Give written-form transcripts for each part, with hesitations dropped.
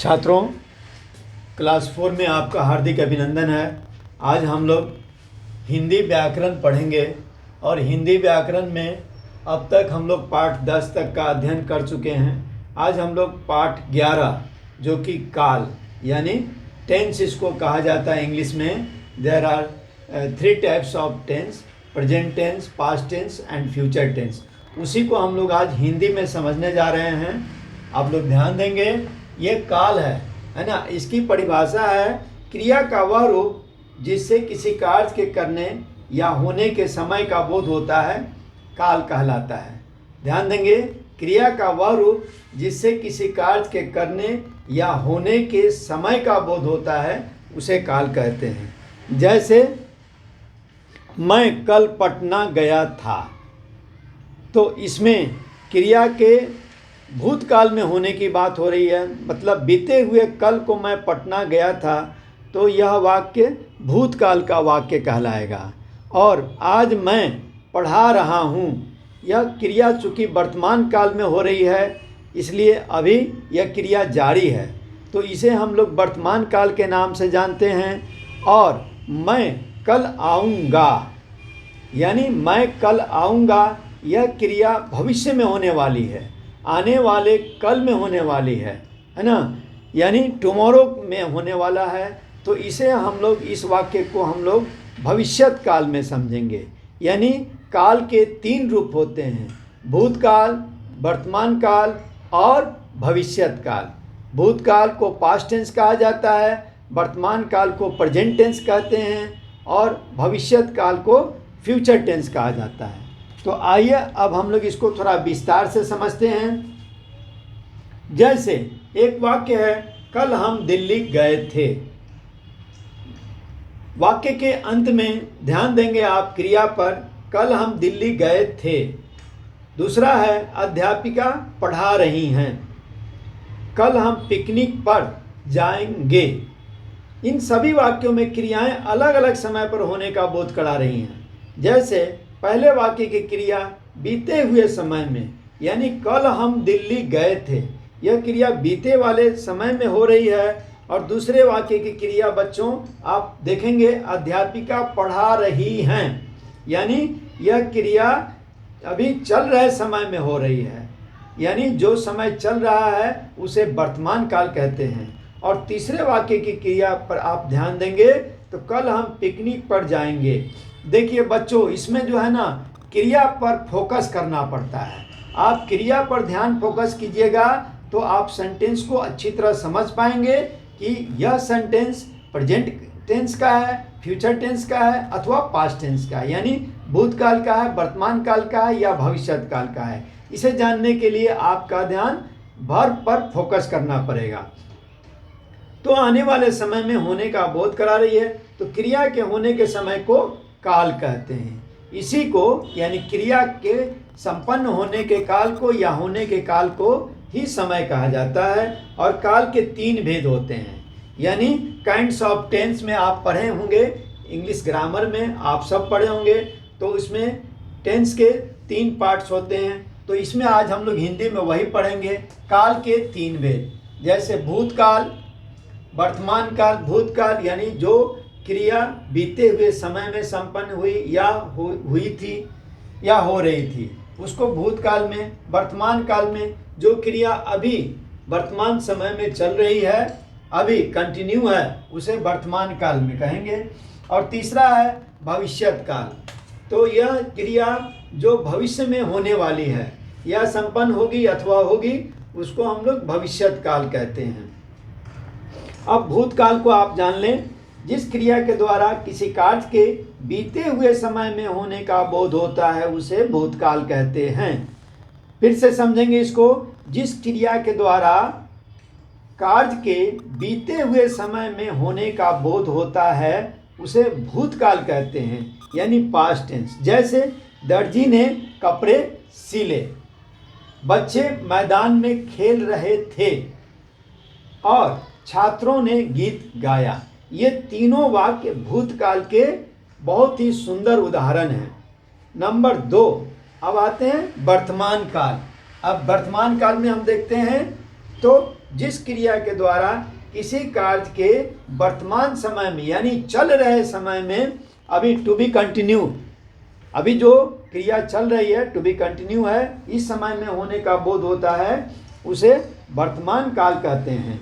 छात्रों, क्लास 4 में आपका हार्दिक अभिनंदन है। आज हम लोग हिंदी व्याकरण पढ़ेंगे और हिंदी व्याकरण में अब तक हम लोग पाठ 10 तक का अध्ययन कर चुके हैं। आज हम लोग पाठ 11 जो कि काल यानी टेंस इसको कहा जाता है इंग्लिश में। There are 3 types of tense: present tense, past tense and future tense. उसी को हम लोग आज हिंदी में समझने जा रहे हैं। आप लोग ध्यान देंगे, ये काल है ना। इसकी परिभाषा है क्रिया का वह रूप जिससे किसी कार्य के करने या होने के समय का बोध होता है, काल कहलाता है। ध्यान देंगे, क्रिया का वह रूप जिससे किसी कार्य के करने या होने के समय का बोध होता है उसे काल कहते हैं। जैसे मैं कल पटना गया था, तो इसमें क्रिया के भूतकाल में होने की बात हो रही है। मतलब बीते हुए कल को मैं पटना गया था, तो यह वाक्य भूतकाल का वाक्य कहलाएगा। और आज मैं पढ़ा रहा हूँ, यह क्रिया चूँकि वर्तमान काल में हो रही है, इसलिए अभी यह क्रिया जारी है, तो इसे हम लोग वर्तमान काल के नाम से जानते हैं। और मैं कल आऊँगा यानी मैं कल आऊँगा, यह क्रिया भविष्य में होने वाली है, आने वाले कल में होने वाली है ना, यानी टुमारो में होने वाला है। तो इसे हम लोग, इस वाक्य को हम लोग भविष्यत काल में समझेंगे। यानी काल के 3 रूप होते हैं: भूतकाल, वर्तमान काल और भविष्यत काल। भूतकाल को पास्ट टेंस कहा जाता है, वर्तमान काल को प्रेजेंट टेंस कहते हैं और भविष्यत काल को फ्यूचर टेंस कहा जाता है। तो आइए अब हम लोग इसको थोड़ा विस्तार से समझते हैं। जैसे एक वाक्य है, कल हम दिल्ली गए थे। वाक्य के अंत में ध्यान देंगे आप क्रिया पर, कल हम दिल्ली गए थे। दूसरा है, अध्यापिका पढ़ा रही हैं, कल हम पिकनिक पर जाएंगे। इन सभी वाक्यों में क्रियाएं अलग अलग समय पर होने का बोध करा रही हैं। जैसे पहले वाक्य की क्रिया बीते हुए समय में, यानी कल हम दिल्ली गए थे, यह क्रिया बीते वाले समय में हो रही है। और दूसरे वाक्य की क्रिया बच्चों आप देखेंगे, अध्यापिका पढ़ा रही हैं, यानी यह क्रिया अभी चल रहे समय में हो रही है, यानी जो समय चल रहा है उसे वर्तमान काल कहते हैं। और तीसरे वाक्य की क्रिया पर आप ध्यान देंगे तो कल हम पिकनिक पर जाएंगे। देखिए बच्चों, इसमें जो है ना, क्रिया पर फोकस करना पड़ता है। आप क्रिया पर ध्यान फोकस कीजिएगा तो आप सेंटेंस को अच्छी तरह समझ पाएंगे कि यह सेंटेंस प्रेजेंट टेंस का है, फ्यूचर टेंस का है अथवा पास्ट टेंस का है, यानी भूतकाल का है, वर्तमान काल का है या भविष्यत काल का है। इसे जानने के लिए आपका ध्यान वर्ब पर फोकस करना पड़ेगा। तो आने वाले समय में होने का बोध करा रही है, तो क्रिया के होने के समय को काल कहते हैं। इसी को यानी क्रिया के संपन्न होने के काल को या होने के काल को ही समय कहा जाता है। और काल के 3 भेद होते हैं, यानी काइंड्स ऑफ टेंस में आप पढ़े होंगे, इंग्लिश ग्रामर में आप सब पढ़े होंगे। तो इसमें टेंस के 3 पार्ट्स होते हैं, तो इसमें आज हम लोग हिंदी में वही पढ़ेंगे, काल के 3 भेद। जैसे भूतकाल, वर्तमान काल। भूतकाल यानी जो क्रिया बीते हुए समय में संपन्न हुई या हुई थी या हो रही थी, उसको भूतकाल में। वर्तमान काल में जो क्रिया अभी वर्तमान समय में चल रही है, अभी कंटिन्यू है, उसे वर्तमान काल में कहेंगे। और तीसरा है भविष्यत काल। तो यह क्रिया जो भविष्य में होने वाली है या संपन्न होगी अथवा होगी, उसको हम लोग भविष्यत काल कहते हैं। अब भूतकाल को आप जान लें, जिस क्रिया के द्वारा किसी कार्य के बीते हुए समय में होने का बोध होता है उसे भूतकाल कहते हैं। फिर से समझेंगे इसको, जिस क्रिया के द्वारा कार्य के बीते हुए समय में होने का बोध होता है उसे भूतकाल कहते हैं, यानी पास्ट टेंस। जैसे दर्जी ने कपड़े सिले, बच्चे मैदान में खेल रहे थे और छात्रों ने गीत गाया। ये तीनों वाक्य भूतकाल के बहुत ही सुंदर उदाहरण हैं। नंबर 2, अब आते हैं वर्तमान काल। अब वर्तमान काल में हम देखते हैं तो जिस क्रिया के द्वारा किसी कार्य के वर्तमान समय में यानी चल रहे समय में, अभी टू बी कंटिन्यू, अभी जो क्रिया चल रही है टू बी कंटिन्यू है, इस समय में होने का बोध होता है, उसे वर्तमान काल कहते हैं।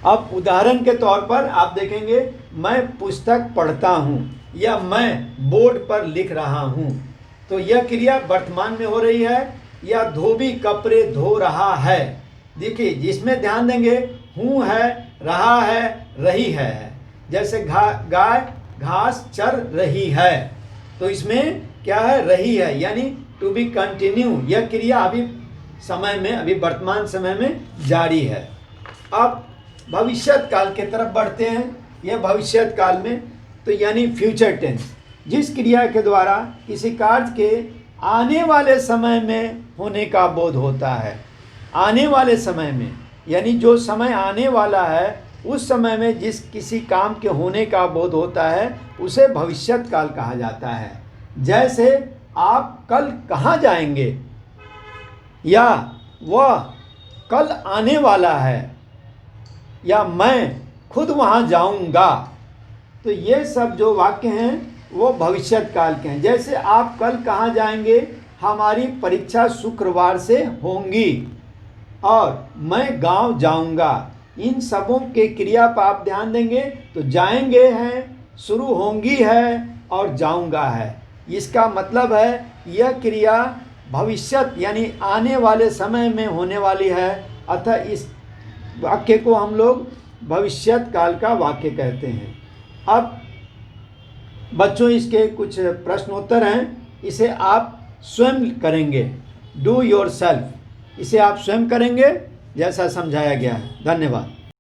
अब उदाहरण के तौर पर आप देखेंगे, मैं पुस्तक पढ़ता हूँ या मैं बोर्ड पर लिख रहा हूँ, तो यह क्रिया वर्तमान में हो रही है। या धोबी कपड़े धो रहा है, देखिए जिसमें ध्यान देंगे हूँ है, रहा है, रही है। जैसे गाय घास चर रही है, तो इसमें क्या है, रही है, यानी टू बी कंटिन्यू, यह क्रिया अभी समय में, अभी वर्तमान समय में जारी है। अब भविष्यत काल के तरफ बढ़ते हैं। यह भविष्यत काल में, तो यानी फ्यूचर टेंस, जिस क्रिया के द्वारा किसी कार्य के आने वाले समय में होने का बोध होता है। आने वाले समय में यानी जो समय आने वाला है, उस समय में जिस किसी काम के होने का बोध होता है, उसे भविष्यत काल कहा जाता है। जैसे आप कल कहाँ जाएंगे, या वह कल आने वाला है, या मैं खुद वहाँ जाऊँगा, तो ये सब जो वाक्य हैं वो भविष्यत काल के हैं। जैसे आप कल कहाँ जाएंगे, हमारी परीक्षा शुक्रवार से होंगी, और मैं गांव जाऊंगा, इन सबों के क्रिया पर आप ध्यान देंगे तो जाएंगे हैं, शुरू होंगी है, और जाऊंगा है। इसका मतलब है यह क्रिया भविष्यत यानी आने वाले समय में होने वाली है, अतः इस वाक्य को हम लोग भविष्यत काल का वाक्य कहते हैं। अब बच्चों इसके कुछ प्रश्नोत्तर हैं, इसे आप स्वयं करेंगे, डू योर सेल्फ, इसे आप स्वयं करेंगे जैसा समझाया गया है। धन्यवाद।